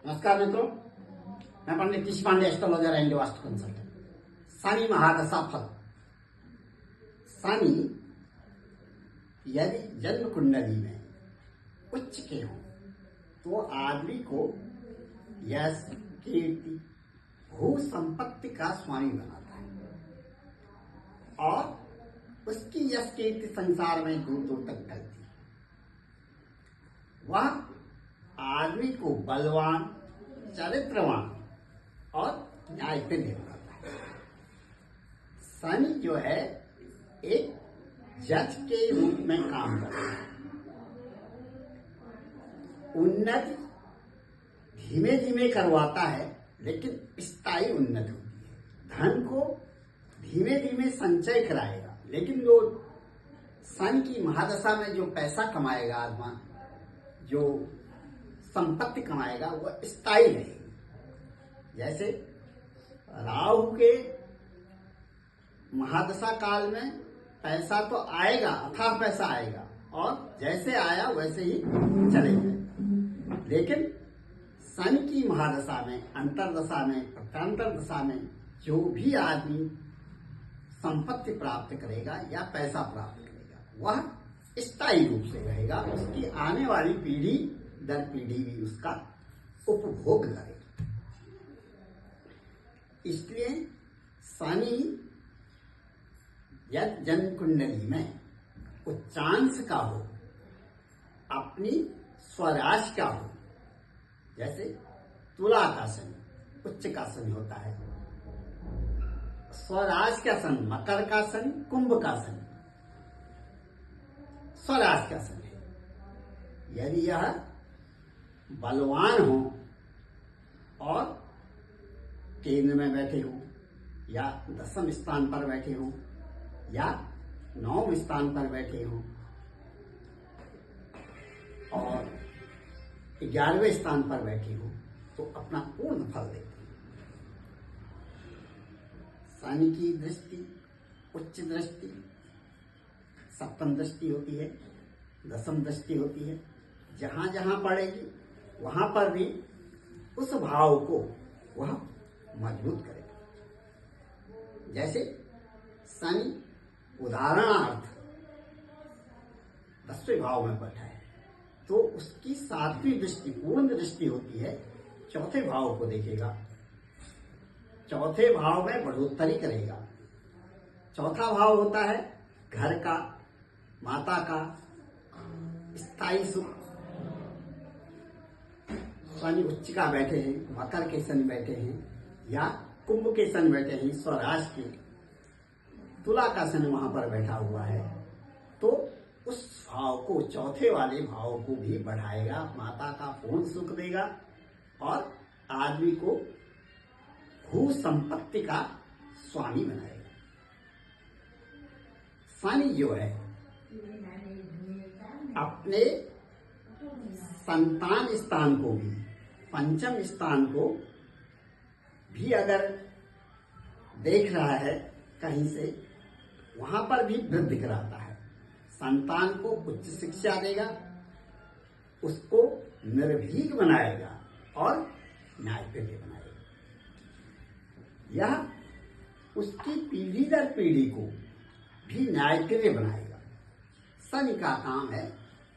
नमस्कार मित्रों, मैं Pandit Rishi Pandey, astrologer and vastu consultant. Shani महादशा फल। शनि यदि जन्म कुंडली में उच्च के हो तो आदमी को यश, कीर्ति, भू संपत्ति का स्वामी बनाता है और उसकी यश कीर्ति संसार में दूर दूर तक फैलती है। वह आदमी को बलवान, चरित्रवान और न्यायप्रिय बनाता है। शनि जो है एक जज के रूप में काम करता है। उन्नति धीमे धीमे करवाता है, लेकिन स्थायी उन्नति होती है। धन को धीमे धीमे संचय कराएगा, लेकिन जो शनि की महादशा में जो पैसा कमाएगा आत्मा, जो संपत्ति कमाएगा, वह स्थायी रहेगी। जैसे राहु के महादशा काल में पैसा तो आएगा, अथाह पैसा आएगा और जैसे आया वैसे ही चले जाएगा। लेकिन शनि की महादशा में, अंतरदशा में, प्रत्यांतर दशा में जो भी आदमी संपत्ति प्राप्त करेगा या पैसा प्राप्त करेगा, वह स्थायी रूप से रहेगा। उसकी आने वाली पीढ़ी दर पीढ़ी भी उसका उपभोग करेगा। इसलिए शनि यदि जन्म कुंडली में उच्चांश का हो, अपनी स्वराशि का हो, जैसे तुला का शनि उच्च का शनि होता है, स्वराशि का शनि मकर का शनि, कुंभ का शनि स्वराशि का शनि है। यदि यह बलवान हो और केंद्र में बैठे हो या दसम स्थान पर बैठे हो या नवम स्थान पर बैठे हो और 11वें स्थान पर बैठे हो, तो अपना पूर्ण फल देते हैं। शनि की दृष्टि, उच्च दृष्टि, सप्तम दृष्टि होती है, दसम दृष्टि होती है। जहां जहां पड़ेगी वहां पर भी उस भाव को वह मजबूत करेगा। जैसे शनि उदाहरणार्थ 10वें भाव में बैठा है, तो उसकी 7वीं दृष्टि, पूर्ण दृष्टि होती है, चौथे भाव को देखेगा। चौथे भाव में बढ़ोतरी करेगा। चौथा भाव होता है घर का, माता का, स्थायी सुख। शनि उच्च का बैठे हैं, मकर के शनि बैठे हैं या कुंभ के शनि बैठे हैं, स्वराशि के, तुला का शनि वहां पर बैठा हुआ है, तो उस भाव को, चौथे वाले भाव को भी बढ़ाएगा, माता का पूर्ण सुख देगा और आदमी को भू संपत्ति का स्वामी बनाएगा। शनि जो है अपने संतान स्थान को भी, पंचम स्थान को भी अगर देख रहा है कहीं से, वहां पर भी वृद्धि कराता है। संतान को उच्च शिक्षा देगा, उसको निर्भीक बनाएगा और न्यायप्रिय बनाएगा। यह उसकी पीढ़ी दर पीढ़ी को भी न्यायप्रिय बनाएगा। शनि का काम है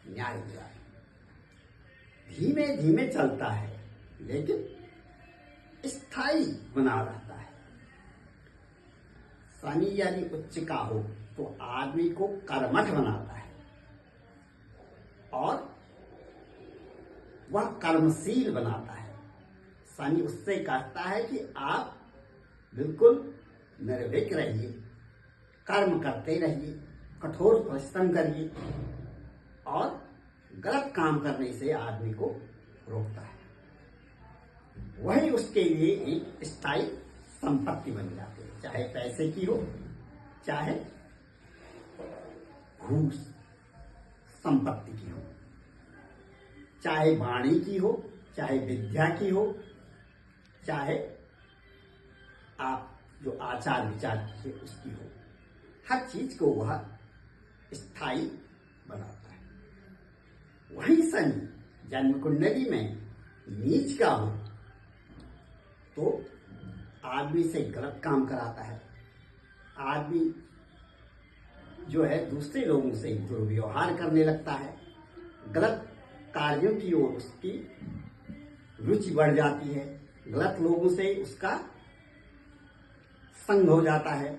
न्याय दिलाना। धीमे धीमे चलता है, लेकिन स्थायी बना रहता है। शनि यदि उच्च का हो तो आदमी को कर्मठ बनाता है और वह कर्मशील बनाता है। शनि उससे कहता है कि आप बिल्कुल निर्भीक रहिए, कर्म करते रहिए, कठोर परिश्रम करिए और गलत काम करने से आदमी को रोकता है। वही उसके लिए एक स्थायी संपत्ति बन जाती है, चाहे पैसे की हो, चाहे घूस संपत्ति की हो, चाहे वाणी की हो, चाहे विद्या की हो, चाहे आप जो आचार विचार की है उसकी हो। हर चीज को वह स्थायी बनाता है। वही शनि जन्म कुंडली में नीच का हो तो आदमी से गलत काम कराता है, आदमी जो है दूसरे लोगों से दुर्व्यवहार करने लगता है, गलत कार्यों की ओर उसकी रुचि बढ़ जाती है, गलत लोगों से उसका संग हो जाता है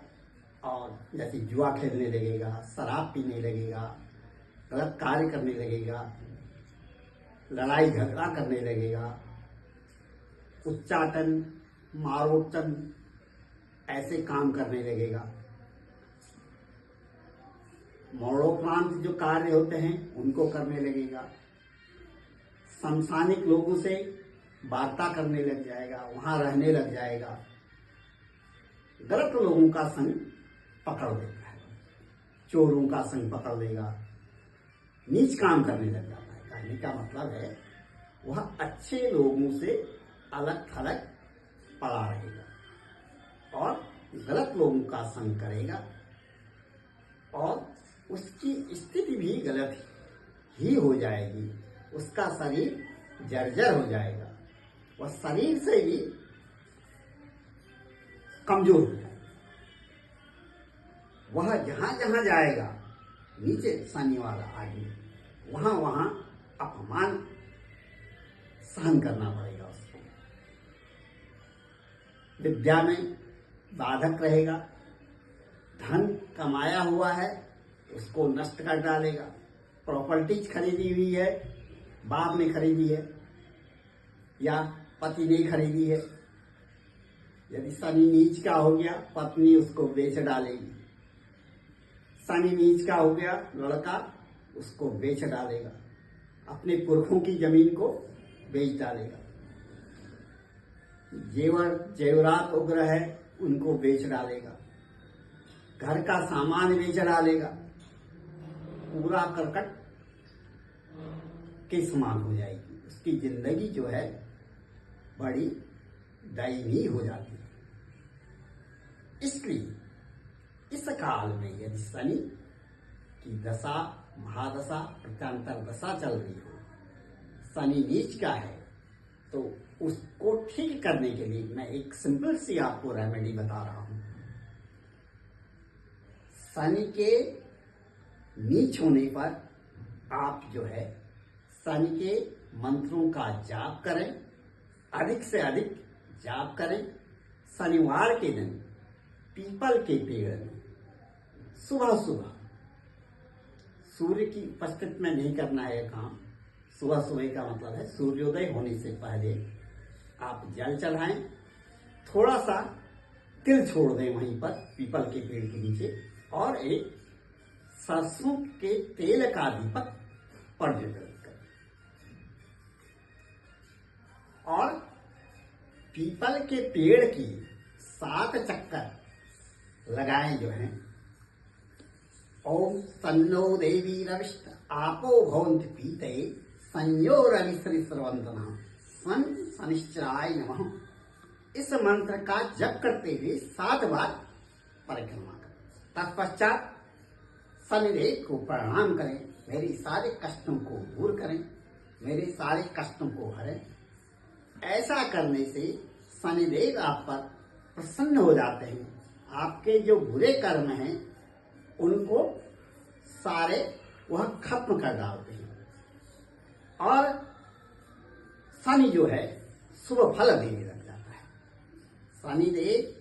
और जैसे जुआ खेलने लगेगा, शराब पीने लगेगा, गलत कार्य करने लगेगा, लड़ाई झगड़ा करने लगेगा, उच्चाटन मारोचन ऐसे काम करने लगेगा, मरणोपरांत जो कार्य होते हैं उनको करने लगेगा, समसानिक लोगों से वार्ता करने लग जाएगा, वहां रहने लग जाएगा, गलत लोगों का संग पकड़ लेता है, चोरों का संग पकड़ लेगा, नीच काम करने लग जाता है। कहने का मतलब है वह अच्छे लोगों से अलग थलग पड़ा रहेगा और गलत लोगों का संग करेगा और उसकी स्थिति भी गलत ही हो जाएगी, उसका शरीर जर्जर हो जाएगा, वह शरीर से भी कमजोर हो जाएगा। वह जहां जहां जाएगा नीचे शनि वाला आदमी वहां वहां अपमान सहन करना पड़ेगा उसको, विद्या में बाधक रहेगा, धन कमाया हुआ है उसको नष्ट कर डालेगा, प्रॉपर्टीज खरीदी हुई है बाप ने खरीदी है या पति ने खरीदी है, यदि शनि नीच का हो गया पत्नी उसको बेच डालेगी, शनि नीच का हो गया लड़का उसको बेच डालेगा, अपने पुरखों की जमीन को बेच डालेगा, जेवर जेवरात उग्र है उनको बेच डालेगा, घर का सामान बेच डालेगा, पूरा करकट के समान हो जाएगी, उसकी जिंदगी जो है बड़ी दयनीय हो जाती है। इसलिए इस काल में यदि शनि की दशा महादशा प्रत्यांतर दशा चल रही हो, शनि नीच का है, तो उसको ठीक करने के लिए मैं एक सिंपल सी आपको रेमेडी बता रहा हूं। शनि के नीच होने पर आप जो है शनि के मंत्रों का जाप करें, अधिक से अधिक जाप करें। शनिवार के दिन पीपल के पेड़ में सुबह सुबह, सूर्य की उपस्थिति में नहीं करना है काम, सुबह सुबह का मतलब है सूर्योदय होने से पहले आप जल चढ़ाएं, थोड़ा सा तिल छोड़ दें वहीं पर पीपल के पेड़ के नीचे और एक सरसों के तेल का दीपक प्रज्वलित करें और पीपल के पेड़ की 7 चक्कर लगाएं जो हैं। ओम तन्नो देवी रविष्ट आपो भवन्ति पीते संयो रवि श्रीवंदना सन शनिश्चराय नमः। इस मंत्र का जप करते हुए 7 बार परिक्रमा करें। तत्पश्चात शनिदेव को प्रणाम करें, मेरे सारे कष्टों को दूर करें, मेरे सारे कष्टों को हरें। ऐसा करने से शनिदेव आप पर प्रसन्न हो जाते हैं, आपके जो बुरे कर्म हैं उनको सारे वह खत्म कर डालते हैं और शनि जो है शुभ फल देने लग जाता है। शनिदेव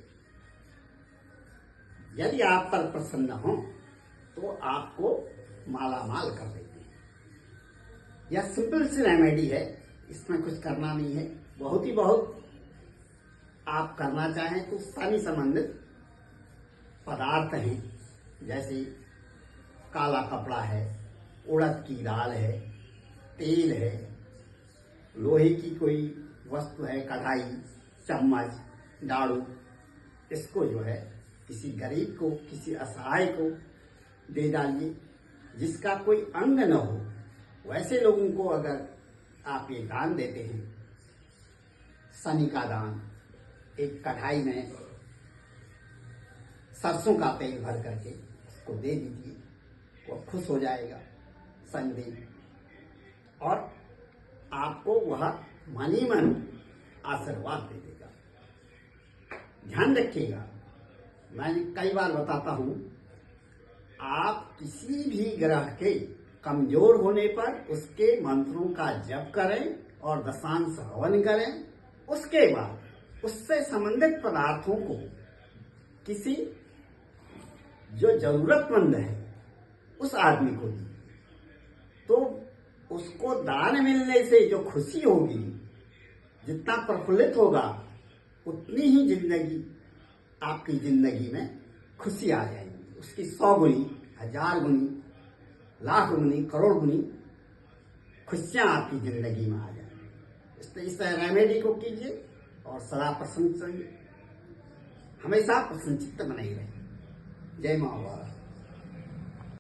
यदि आप पर प्रसन्न हो तो आपको मालामाल कर देते हैं। यह सिंपल सी रेमेडी है, इसमें कुछ करना नहीं है। बहुत ही बहुत आप करना चाहें तो शनि संबंधित पदार्थ हैं, जैसे काला कपड़ा है, उड़द की दाल है, तेल है, लोहे की कोई वस्तु है, कढ़ाई, चम्मच, डाड़ू, इसको जो है किसी गरीब को, किसी असहाय को दे डालिए। जिसका कोई अंग न हो वैसे लोगों को अगर आप ये दान देते हैं, शनि का दान, एक कढ़ाई में सरसों का तेल भर करके उसको दे दीजिए, वो खुश हो जाएगा शनिदेव और आपको वह मन ही मन आशीर्वाद दे देगा। ध्यान रखिएगा, मैं कई बार बताता हूं, आप किसी भी ग्रह के कमजोर होने पर उसके मंत्रों का जप करें और दशांश हवन करें। उसके बाद उससे संबंधित पदार्थों को किसी जो जरूरतमंद है उस आदमी को दी, तो उसको दान मिलने से जो खुशी होगी, जितना प्रफुल्लित होगा, उतनी ही जिंदगी, आपकी जिंदगी में खुशी आ जाएगी। उसकी 100 गुनी, 1000 गुनी, लाख गुनी, करोड़ गुनी खुशियां आपकी जिंदगी में आ जाएंगी। इस रेमेडी को कीजिए और सदा प्रसन्न रहिए, हमेशा प्रसन्नचित्त बनाई रहिए। जय माँ।